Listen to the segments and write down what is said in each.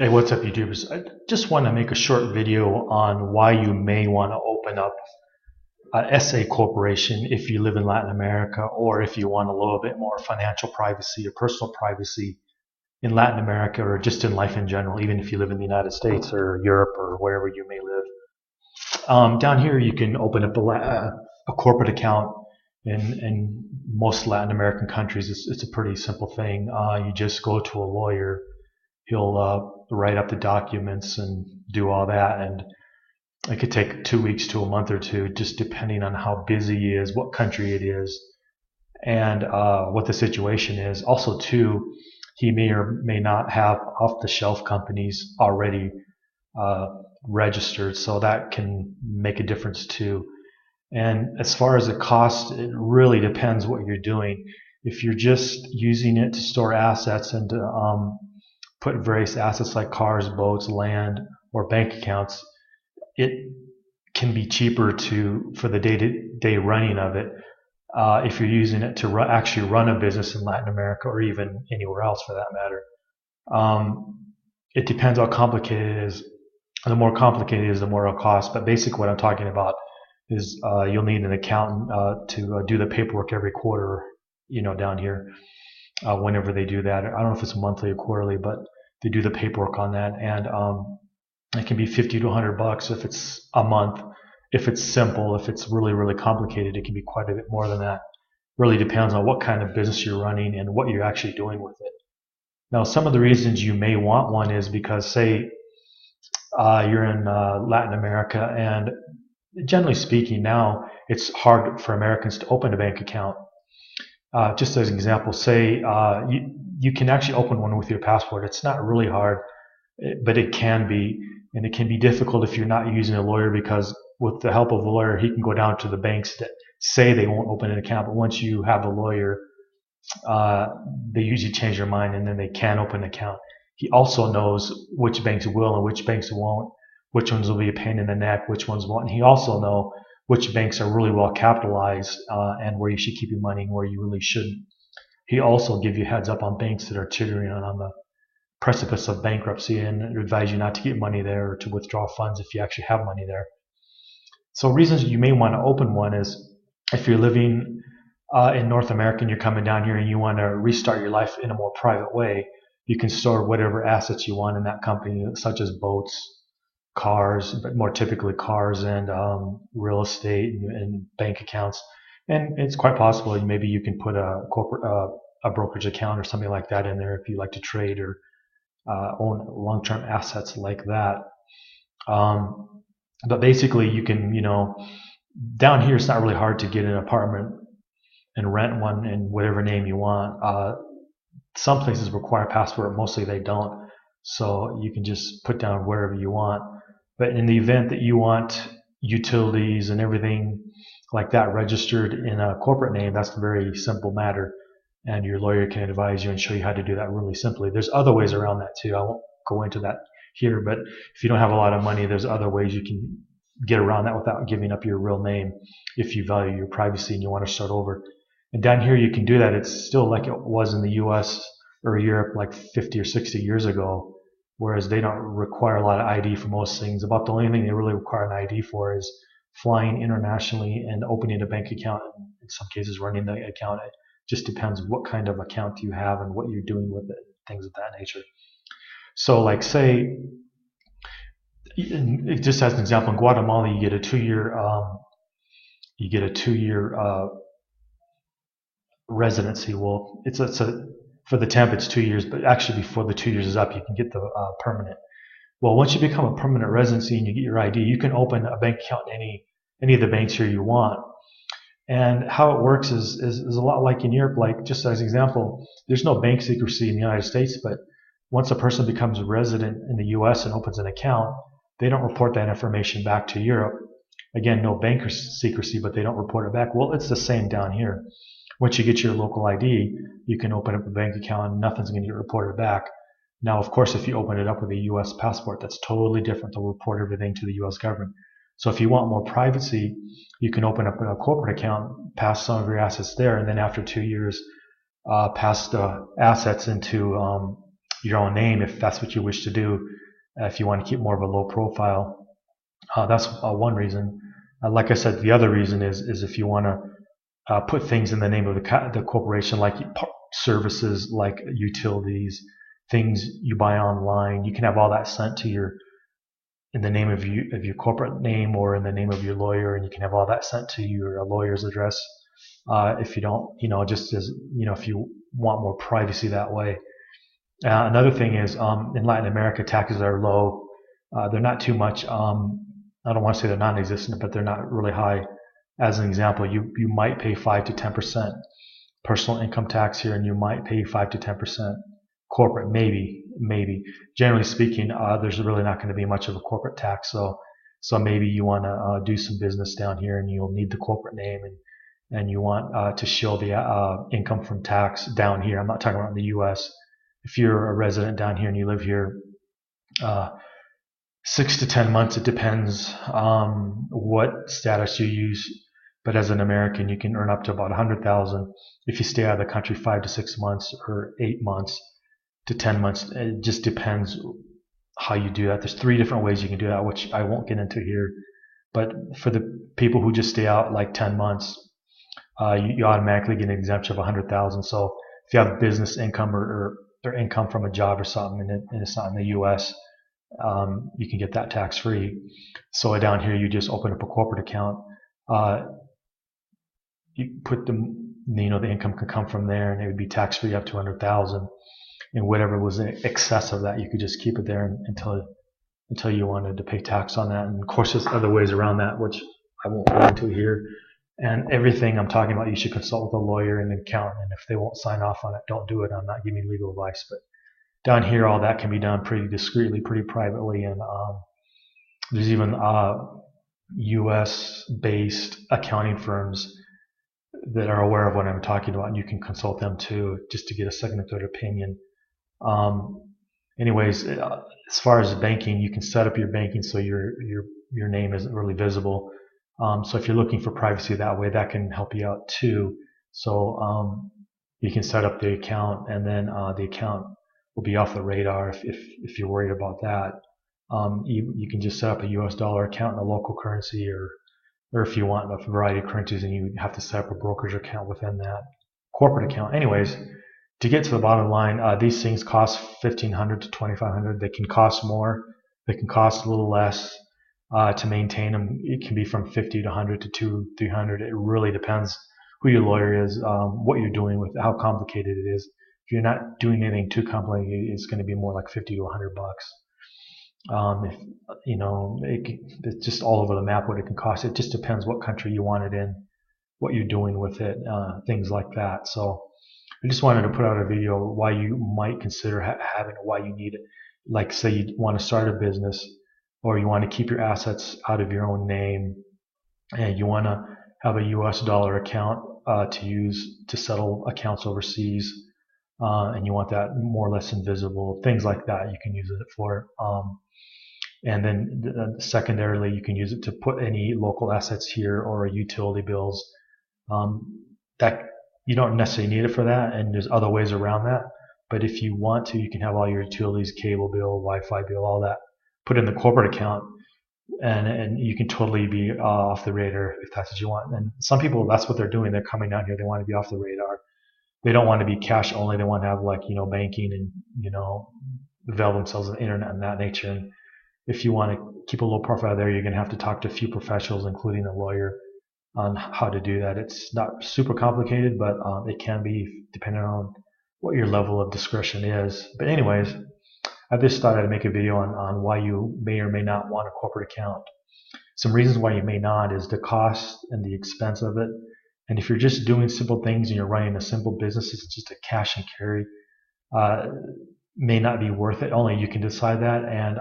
Hey, what's up, YouTubers? I just want to make a short video on why you may want to open up a SA corporation if you live in Latin America, or if you want a little bit more financial privacy or personal privacy in Latin America, or just in life in general, even if you live in the United States or Europe or wherever you may live. Down here, you can open up a corporate account in most Latin American countries. It's a pretty simple thing. You just go to a lawyer. He'll write up the documents and do all that, and it could take 2 weeks to a month or two, just depending on how busy he is, what country it is, and what the situation is. Also, too, he may or may not have off-the-shelf companies already uh, registered, so that can make a difference too. And as far as the cost, it really depends what you're doing. If you're just using it to store assets and to put various assets like cars, boats, land, or bank accounts, it can be cheaper for the day-to-day running of it if you're using it to actually run a business in Latin America or even anywhere else for that matter. It depends how complicated it is. The more complicated it is, the more it'll cost. But basically, what I'm talking about is you'll need an accountant to do the paperwork every quarter, down here, whenever they do that. I don't know if it's monthly or quarterly, but they do the paperwork on that, and it can be 50 to 100 bucks if it's a month. If it's simple, if it's really, really complicated, it can be quite a bit more than that. Really depends on what kind of business you're running and what you're actually doing with it. Now, some of the reasons you may want one is because, say, you're in Latin America, and generally speaking, now it's hard for Americans to open a bank account. Just as an example, say you can actually open one with your passport. It's not really hard, but it can be, and it can be difficult if you're not using a lawyer, because with the help of a lawyer, he can go down to the banks that say they won't open an account, but once you have a lawyer, they usually change their mind and then they can open an account. He also knows which banks will and which banks won't, which ones will be a pain in the neck, which ones won't. And he also knows which banks are really well capitalized and where you should keep your money and where you really shouldn't. He also give you heads up on banks that are teetering on the precipice of bankruptcy and advise you not to get money there or to withdraw funds if you actually have money there. So reasons you may want to open one is if you're living in North America and you're coming down here and you want to restart your life in a more private way, you can store whatever assets you want in that company, such as boats, cars, but more typically cars and real estate and bank accounts. And it's quite possible maybe you can put a corporate a brokerage account or something like that in there if you like to trade or own long-term assets like that. But basically, you can, down here it's not really hard to get an apartment and rent one in whatever name you want. Some places require a passport, mostly they don't. So you can just put down wherever you want. But in the event that you want utilities and everything like that registered in a corporate name, that's a very simple matter. And your lawyer can advise you and show you how to do that really simply. There's other ways around that too. I won't go into that here, but if you don't have a lot of money, there's other ways you can get around that without giving up your real name if you value your privacy and you want to start over. And down here you can do that. It's still like it was in the US or Europe like 50 or 60 years ago, whereas they don't require a lot of ID for most things. About the only thing they really require an ID for is flying internationally and opening a bank account, and in some cases running the account. It just depends what kind of account you have and what you're doing with it, things of that nature. So like say, just as an example, in Guatemala, you get a 2-year residency. Well, it's for the temp it's 2 years, but actually before the 2 years is up, you can get the permanent. Well, once you become a permanent residency and you get your ID, you can open a bank account in any of the banks here you want. And how it works is a lot like in Europe. Like just as an example, there's no bank secrecy in the United States, but once a person becomes a resident in the U.S. and opens an account, they don't report that information back to Europe. Again, no bank secrecy, but they don't report it back. Well, it's the same down here. Once you get your local ID, you can open up a bank account and nothing's going to get reported back. Now, of course, if you open it up with a U.S. passport, that's totally different. They'll report everything to the U.S. government. So if you want more privacy, you can open up a corporate account, pass some of your assets there, and then after 2 years, pass the assets into your own name if that's what you wish to do. If you want to keep more of a low profile, that's one reason. Like I said, the other reason is if you want to put things in the name of the corporation, like services, like utilities, things you buy online. You can have all that sent to your in the name of your corporate name or in the name of your lawyer, and you can have all that sent to your lawyer's address. If you don't, just as if you want more privacy that way. Another thing is in Latin America, taxes are low. They're not too much. I don't want to say they're non-existent, but they're not really high. As an example, you might pay 5 to 10% personal income tax here, and you might pay 5 to 10% corporate, maybe. Generally speaking, there's really not going to be much of a corporate tax. So maybe you want to do some business down here, and you'll need the corporate name, and you want to show the income from tax down here. I'm not talking about in the U.S. If you're a resident down here and you live here, 6 to 10 months, it depends what status you use. But as an American, you can earn up to about 100,000 if you stay out of the country 5 to 6 months or 8 months to 10 months. It just depends how you do that. There's 3 different ways you can do that, which I won't get into here. But for the people who just stay out like 10 months, you automatically get an exemption of 100,000. So if you have business income or income from a job or something, and it's not in the U.S., you can get that tax free. So down here, you just open up a corporate account. You put the income can come from there, and it would be tax free up to 100,000. And whatever was in excess of that, you could just keep it there until you wanted to pay tax on that. And of course, there's other ways around that, which I won't go into here. And everything I'm talking about, you should consult with a lawyer and an accountant. And if they won't sign off on it, don't do it. I'm not giving legal advice, but down here, all that can be done pretty discreetly, pretty privately, and there's even U.S.-based accounting firms that are aware of what I'm talking about, and you can consult them too, just to get a second or third opinion. Anyways, as far as banking, you can set up your banking so your name isn't really visible. So if you're looking for privacy that way, that can help you out too. So you can set up the account, and then the account will be off the radar if you're worried about that. You can just set up a US dollar account in a local currency, or if you want a variety of currencies, and you have to set up a brokerage account within that corporate account. Anyways, to get to the bottom line, these things cost $1,500 to $2,500. They can cost more. They can cost a little less to maintain them. It can be from $50 to $100 to $200, $300. It really depends who your lawyer is, what you're doing with it, how complicated it is. If you're not doing anything too complicated, it's going to be more like 50 to 100 bucks. It's just all over the map what it can cost. It just depends what country you want it in, what you're doing with it, things like that. So I just wanted to put out a video why you might consider having it, why you need it. Like say you want to start a business, or you want to keep your assets out of your own name, and you want to have a US dollar account to use to settle accounts overseas, and you want that more or less invisible, things like that you can use it for. And then secondarily, you can use it to put any local assets here or utility bills. That you don't necessarily need it for that, and there's other ways around that. But if you want to, you can have all your utilities, cable bill, Wi-Fi bill, all that put in the corporate account, and you can totally be off the radar if that's what you want. And some people, that's what they're doing. They're coming down here. They want to be off the radar. They don't want to be cash only. They want to have banking and avail themselves of the internet and that nature. And if you want to keep a low profile there, you're going to have to talk to a few professionals, including a lawyer, on how to do that. It's not super complicated, but it can be depending on what your level of discretion is. But anyways, I just thought I'd make a video on why you may or may not want a corporate account. Some reasons why you may not is the cost and the expense of it. And if you're just doing simple things and you're running a simple business, it's just a cash and carry, may not be worth it. Only you can decide that. And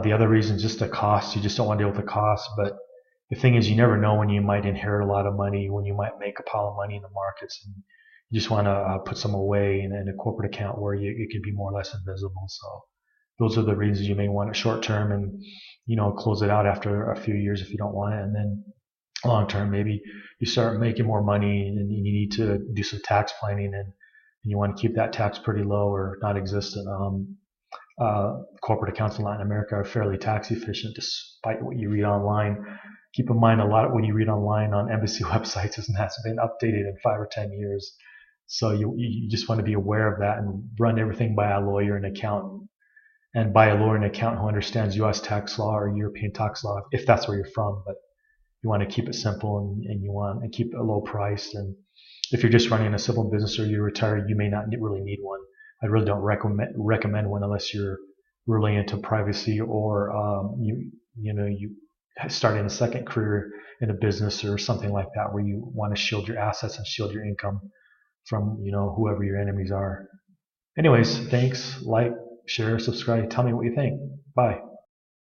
the other reason is just the cost. You just don't want to deal with the cost. But the thing is, you never know when you might inherit a lot of money, when you might make a pile of money in the markets. And you just want to put some away in a corporate account where it can be more or less invisible. So those are the reasons you may want it short term, and close it out after a few years if you don't want it. And then long term, maybe you start making more money and you need to do some tax planning and and you want to keep that tax pretty low or non-existent. Corporate accounts in Latin America are fairly tax efficient despite what you read online. Keep in mind, a lot of what you read online on embassy websites hasn't been updated in 5 or 10 years. So you just want to be aware of that and run everything by a lawyer and accountant, and by a lawyer and accountant who understands U.S. tax law or European tax law, if that's where you're from. But you want to keep it simple, and you want to keep it low priced. And if you're just running a simple business or you're retired, you may not really need one. I really don't recommend one unless you're really into privacy, or you starting a second career in a business or something like that, where you want to shield your assets and shield your income from whoever your enemies are. Anyways, thanks. Like, share, subscribe. Tell me what you think. Bye.